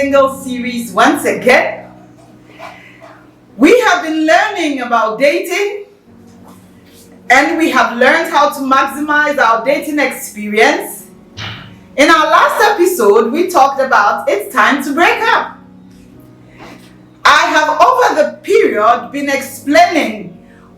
Single series once again. We have been learning about dating, and we have learned how to maximize our dating experience. In our last episode, we talked about it's time to break up. I have over the period been explaining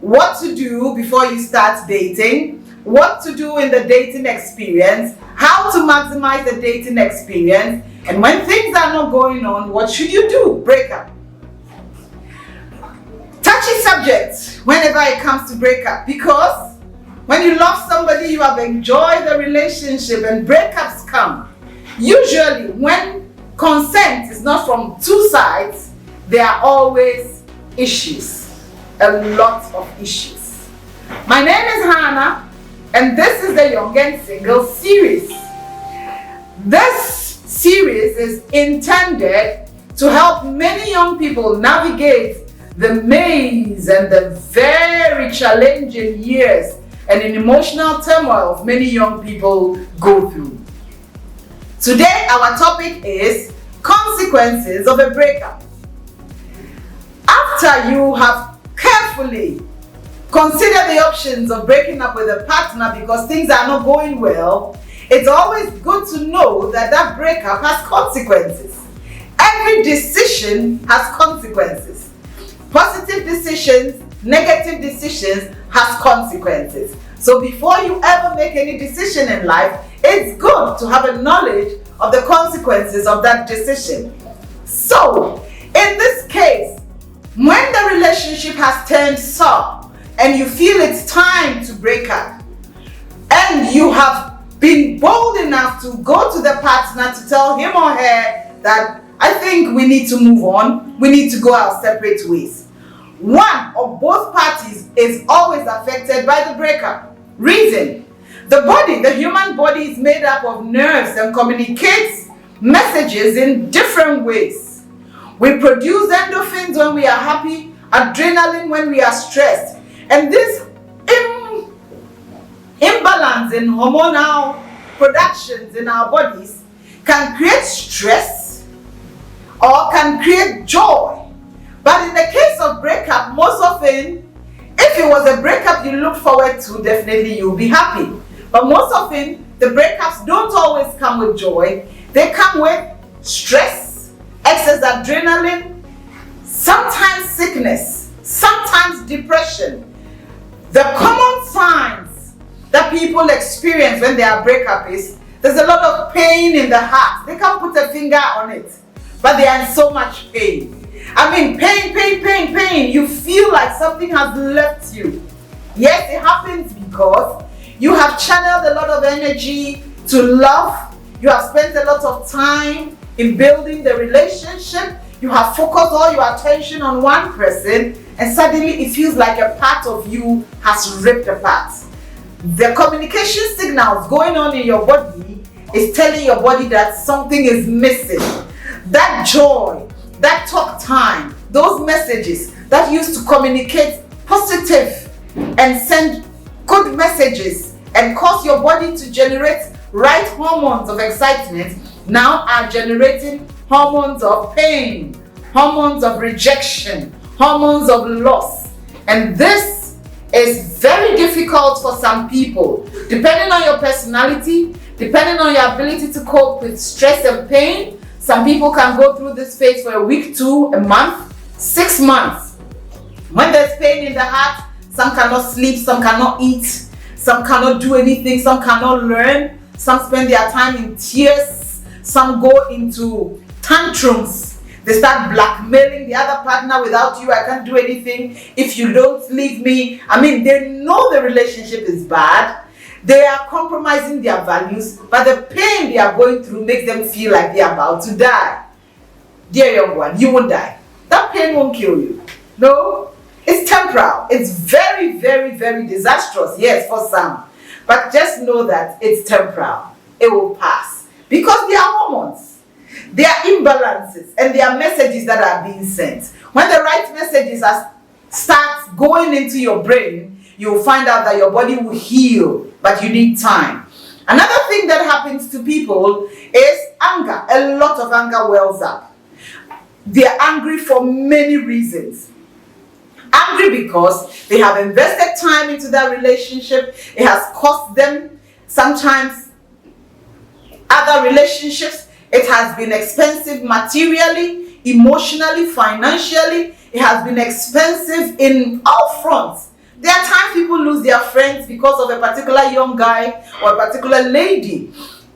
what to do before you start dating, what to do in the dating experience, how to maximize the dating experience, and when things are not going on, what should you do? Break up. Touchy subject whenever it comes to breakup, because when you love somebody, you have enjoyed the relationship, and breakups come. Usually, when consent is not from two sides, there are always issues, a lot of issues. My name is Hannah, and this is the Young and Single series. This series is intended to help many young people navigate the maze and the very challenging years and an emotional turmoil of many young people go through. Today, our topic is consequences of a breakup. After you have carefully considered the options of breaking up with a partner because things are not going well, it's always good to know that that breakup has consequences. Every decision has consequences. Positive decisions, negative decisions has consequences. So before you ever make any decision in life, it's good to have a knowledge of the consequences of that decision. So, in this case, when the relationship has turned sour and you feel it's time to break up, and you have been bold enough to go to the partner to tell him or her that I think we need to move on, we need to go our separate ways. One or both parties is always affected by the breakup. Reason: the body, the human body, is made up of nerves and communicates messages in different ways. We produce endorphins when we are happy, adrenaline when we are stressed, and this imbalance in hormonal productions in our bodies can create stress or can create joy. But in the case of breakup, most often, if it was a breakup you look forward to, definitely you'll be happy. But most often, the breakups don't always come with joy. They come with stress, excess adrenaline, sometimes sickness, sometimes depression. The common signs that people experience when they are breakup is there's a lot of pain in the heart. They can't put a finger on it, but they are in so much pain. I mean, pain. You feel like something has left you. Yes, it happens because you have channeled a lot of energy to love. You have spent a lot of time in building the relationship. You have focused all your attention on one person, and suddenly it feels like a part of you has ripped apart. The communication signals going on in your body is telling your body that something is missing. That joy, that talk time, those messages that used to communicate positive and send good messages and cause your body to generate right hormones of excitement now are generating hormones of pain, hormones of rejection, hormones of loss. And this is very difficult for some people. Depending on your personality, depending on your ability to cope with stress and pain, some people can go through this phase for a week, 2, a month, 6 months. When there's pain in the heart, some cannot sleep, some cannot eat, some cannot do anything, some cannot learn, some spend their time in tears, some go into tantrums. They start blackmailing the other partner. Without you, I can't do anything. If you don't leave me. I mean, they know the relationship is bad. They are compromising their values, but the pain they are going through makes them feel like they are about to die. Dear young one, you won't die. That pain won't kill you. No, it's temporal. It's very, very, very disastrous, yes, for some. But just know that it's temporal. It will pass. Because they are hormones. There are imbalances and there are messages that are being sent. When the right messages start going into your brain, you'll find out that your body will heal, but you need time. Another thing that happens to people is anger. A lot of anger wells up. they are angry for many reasons. Angry because they have invested time into that relationship. It has cost them sometimes other relationships. It has been expensive materially, emotionally, financially. It has been expensive in all fronts. There are times people lose their friends because of a particular young guy or a particular lady.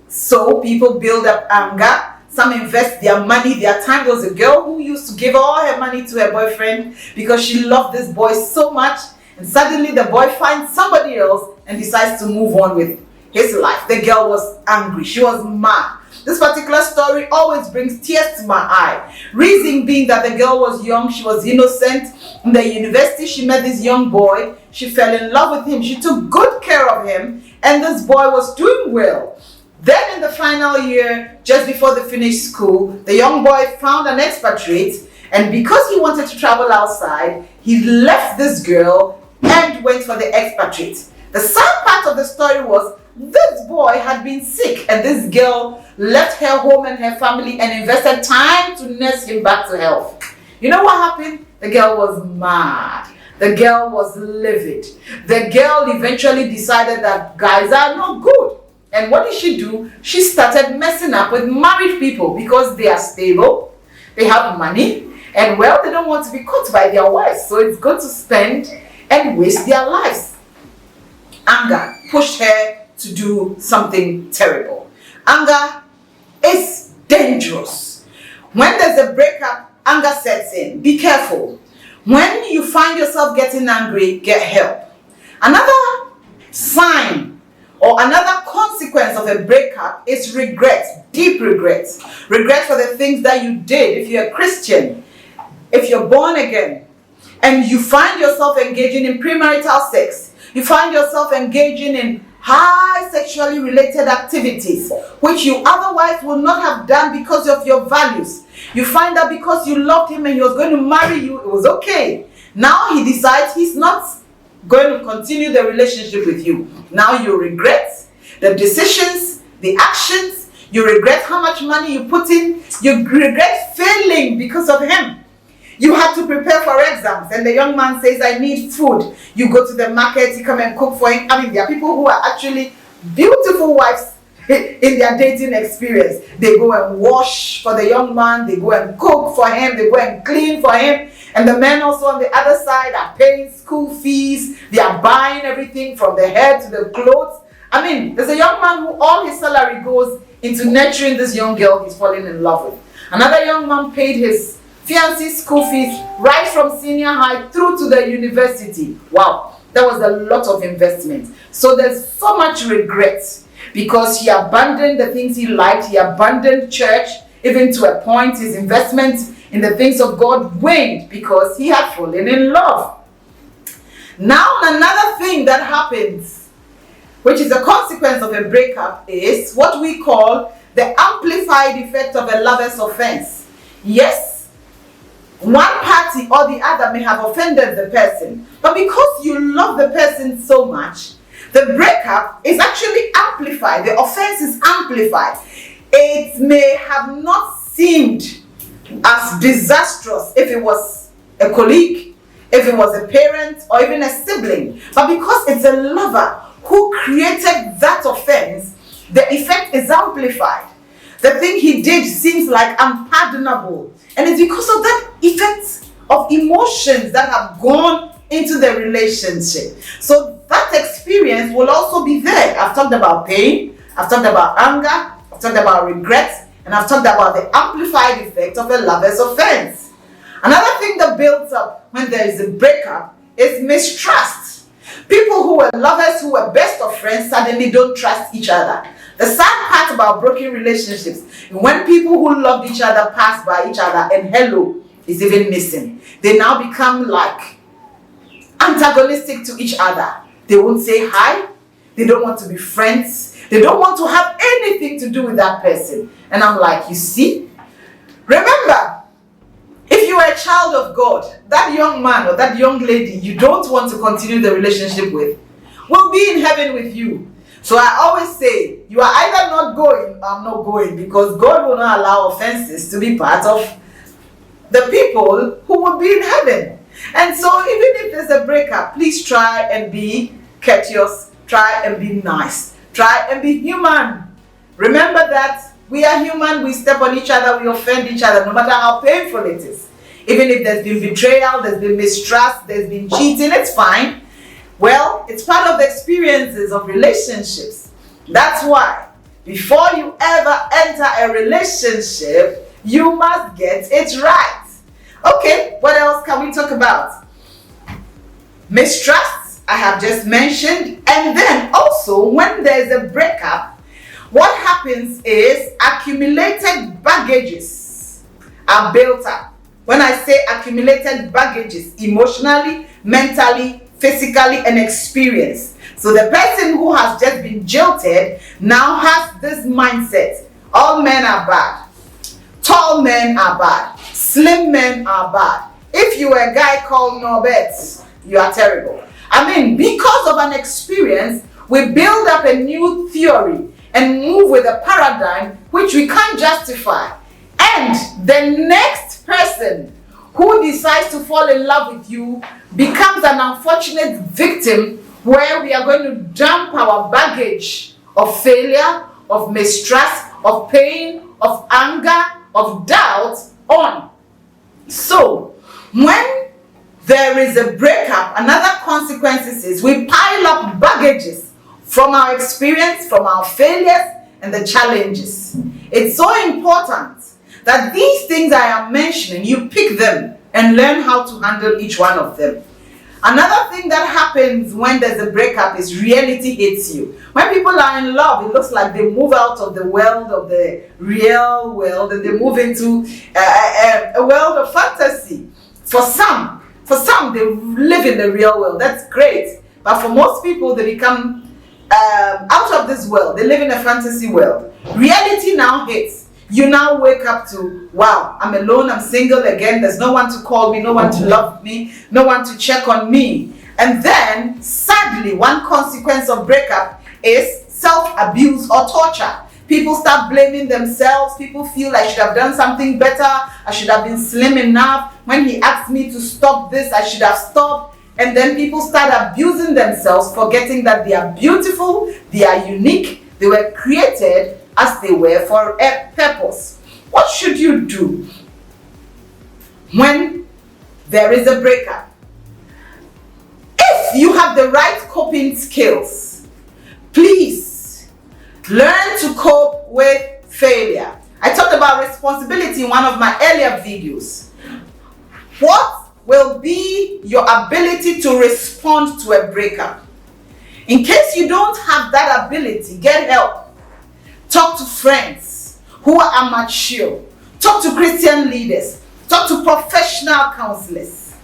So people build up anger. Some invest their money, their time. There was a girl who used to give all her money to her boyfriend because she loved this boy so much. And suddenly the boy finds somebody else and decides to move on with his life. The girl was angry. She was mad. This particular story always brings tears to my eye. Reason being that the girl was young, she was innocent. In the university, she met this young boy. She fell in love with him. She took good care of him. And this boy was doing well. Then in the final year, just before they finished school, the young boy found an expatriate. And because he wanted to travel outside, he left this girl and went for the expatriate. The sad part of the story was this boy had been sick and this girl left her home and her family and invested time to nurse him back to health. You know what happened? The girl was mad. The girl was livid. The girl eventually decided that guys are not good. And what did she do? She started messing up with married people because they are stable, they have money, and well, they don't want to be caught by their wives. So it's good to spend and waste their lives. Anger pushed her to do something terrible. Anger is dangerous. When there's a breakup, anger sets in. Be careful. When you find yourself getting angry, get help. Another sign or another consequence of a breakup is regret, deep regret. Regret for the things that you did. If you're a Christian, if you're born again, and you find yourself engaging in premarital sex, you find yourself engaging in high sexually related activities, which you otherwise would not have done because of your values. You find that because you loved him and he was going to marry you, it was okay. Now he decides he's not going to continue the relationship with you. Now you regret the decisions, the actions. You regret how much money you put in. You regret failing because of him. You had to prepare for exams and the young man says, I need food. You go to the market, you come and cook for him. I mean, there are people who are actually beautiful wives in their dating experience. They go and wash for the young man. They go and cook for him. They go and clean for him. And the men also on the other side are paying school fees. They are buying everything from the head to the clothes. I mean, there's a young man who all his salary goes into nurturing this young girl he's falling in love with. Another young man paid his fiancé's school fees right from senior high through to the university. Wow, that was a lot of investment. So there's so much regret because he abandoned the things he liked. He abandoned church, even to a point his investment in the things of God waned because he had fallen in love. Now another thing that happens, which is a consequence of a breakup, is what we call the amplified effect of a lover's offense. Yes, one party or the other may have offended the person, but because you love the person so much, the breakup is actually amplified. The offense is amplified. It may have not seemed as disastrous if it was a colleague, if it was a parent, or even a sibling, but because it's a lover who created that offense, the effect is amplified. The thing he did seems like unpardonable. And it's because of that effect of emotions that have gone into the relationship. So that experience will also be there. I've talked about pain, I've talked about anger, I've talked about regret, and I've talked about the amplified effect of a lover's offense. Another thing that builds up when there is a breakup is mistrust. People who were lovers, who were best of friends, suddenly don't trust each other. The sad part about broken relationships, when people who loved each other pass by each other and hello is even missing, they now become like antagonistic to each other. They won't say hi. They don't want to be friends. They don't want to have anything to do with that person. And I'm like, you see? Remember, if you are a child of God, that young man or that young lady you don't want to continue the relationship with will be in heaven with you. So I always say, you are either not going or I'm not going, because God will not allow offenses to be part of the people who will be in heaven. And so even if there's a breakup, please try and be courteous, try and be nice, try and be human. Remember that we are human, we step on each other, we offend each other, no matter how painful it is. Even if there's been betrayal, there's been mistrust, there's been cheating, it's fine. Well, it's part of the experiences of relationships. That's why before you ever enter a relationship, you must get it right. Okay, what else can we talk about? Mistrust, I have just mentioned. And then also, when there's a breakup, what happens is accumulated baggages are built up. When I say accumulated baggages, emotionally, mentally, physically, and experience. So the person who has just been jilted now has this mindset. All men are bad. Tall men are bad. Slim men are bad. If you are a guy called Norbert, you are terrible. I mean, because of an experience, we build up a new theory and move with a paradigm which we can't justify. And the next person who decides to fall in love with you becomes an unfortunate victim where we are going to dump our baggage of failure, of mistrust, of pain, of anger, of doubt on. So, when there is a breakup, another consequence is we pile up baggages from our experience, from our failures, and the challenges. It's so important that these things I am mentioning, you pick them and learn how to handle each one of them. Another thing that happens when there's a breakup is reality hits you. When people are in love, it looks like they move out of the world of the real world and they move into a world of fantasy. For some, they live in the real world. That's great. But for most people, they become out of this world. They live in a fantasy world. Reality now hits. You now wake up to, wow, I'm alone, I'm single again, there's no one to call me, no one to love me, no one to check on me. And then, sadly, one consequence of breakup is self-abuse or torture. People start blaming themselves. People feel I should have done something better. I should have been slim enough. When he asked me to stop this, I should have stopped. And then people start abusing themselves, forgetting that they are beautiful, they are unique, they were created as they were for a purpose. What should you do when there is a breakup? If you have the right coping skills, please learn to cope with failure. I talked about responsibility in one of my earlier videos. What will be your ability to respond to a breakup? In case you don't have that ability, get help. Talk to friends who are mature. Talk to Christian leaders. Talk to professional counselors.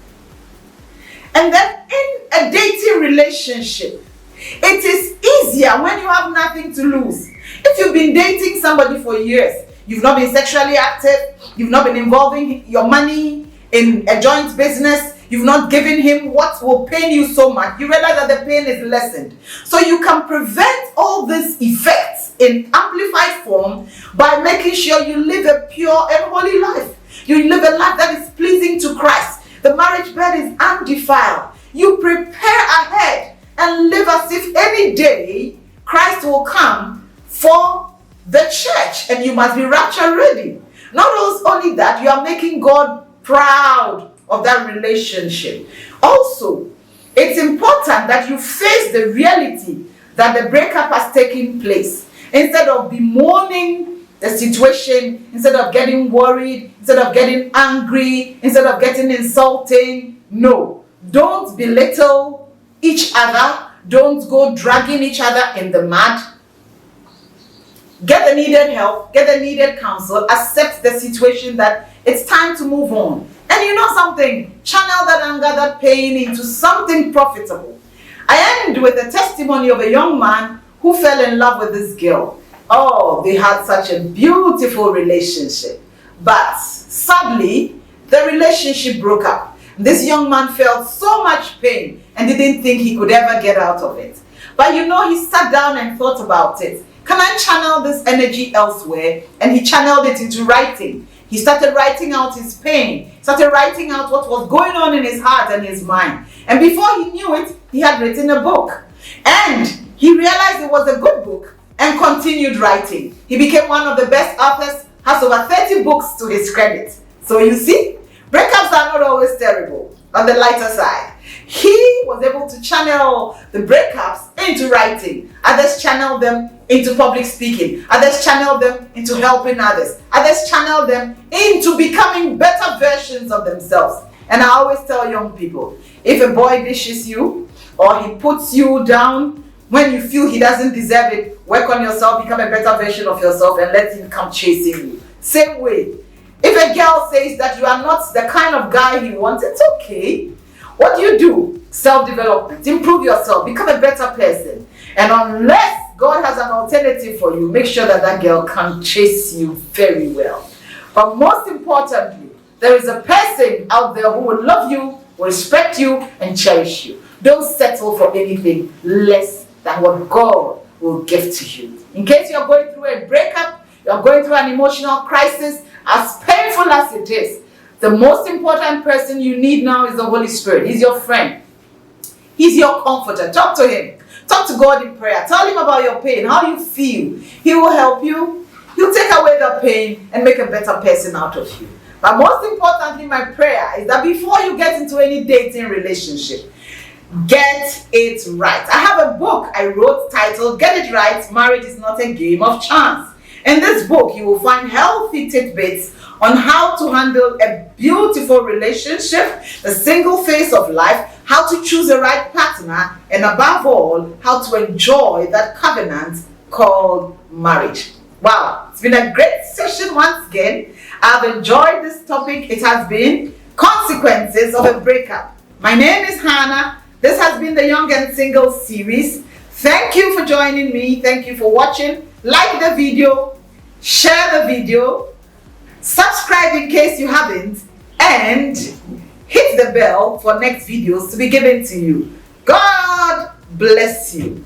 And then in a dating relationship, it is easier when you have nothing to lose. If you've been dating somebody for years, you've not been sexually active, you've not been involving your money in a joint business, you've not given him what will pain you so much, you realize that the pain is lessened. So you can prevent all these effects in amplified form by making sure you live a pure and holy life. You live a life that is pleasing to Christ. The marriage bed is undefiled. You prepare ahead and live as if any day Christ will come for the church and you must be rapture ready. Not only that, you are making God proud of that relationship. Also, it's important that you face the reality that the breakup has taken place. Instead of bemoaning the situation, instead of getting worried, instead of getting angry, instead of getting insulting, no. Don't belittle each other. Don't go dragging each other in the mud. Get the needed help, get the needed counsel, accept the situation that it's time to move on. And you know something, channel that anger, that pain into something profitable. I end with a testimony of a young man who fell in love with this girl. Oh, they had such a beautiful relationship. But sadly, the relationship broke up. This young man felt so much pain and didn't think he could ever get out of it. But you know, he sat down and thought about it. Can I channel this energy elsewhere? And he channeled it into writing. He started writing out his pain, started writing out what was going on in his heart and his mind. And before he knew it, he had written a book. And he realized it was a good book and continued writing. He became one of the best authors, has over 30 books to his credit. So you see, breakups are not always terrible. On the lighter side, he was able to channel the breakups into writing. Others channel them into public speaking. Others channel them into helping others. Others channel them into becoming better versions of themselves. And I always tell young people, if a boy dishes you or he puts you down when you feel he doesn't deserve it, work on yourself, become a better version of yourself, and let him come chasing you. Same way, if a girl says that you are not the kind of guy he wants, it's okay. What do? Self-development. Improve yourself. Become a better person. And unless God has an alternative for you, make sure that that girl can chase you very well. But most importantly, there is a person out there who will love you, will respect you, and cherish you. Don't settle for anything less than what God will give to you. In case you're going through a breakup, you're going through an emotional crisis, as painful as it is, the most important person you need now is the Holy Spirit. He's your friend. He's your comforter. Talk to him. Talk to God in prayer. Tell him about your pain, how you feel. He will help you. He'll take away the pain and make a better person out of you. But most importantly, my prayer is that before you get into any dating relationship, get it right. I have a book I wrote titled, Get It Right, Marriage is Not a Game of Chance. In this book, you will find healthy tidbits on how to handle a beautiful relationship, the single phase of life, how to choose the right partner, and above all, how to enjoy that covenant called marriage. Wow, it's been a great session once again. I've enjoyed this topic. It has been Consequences of a Breakup. My name is Hannah. This has been the Young and Single series. Thank you for joining me. Thank you for watching. Like the video, share the video, subscribe in case you haven't, and hit the bell for next videos to be given to you. God bless you.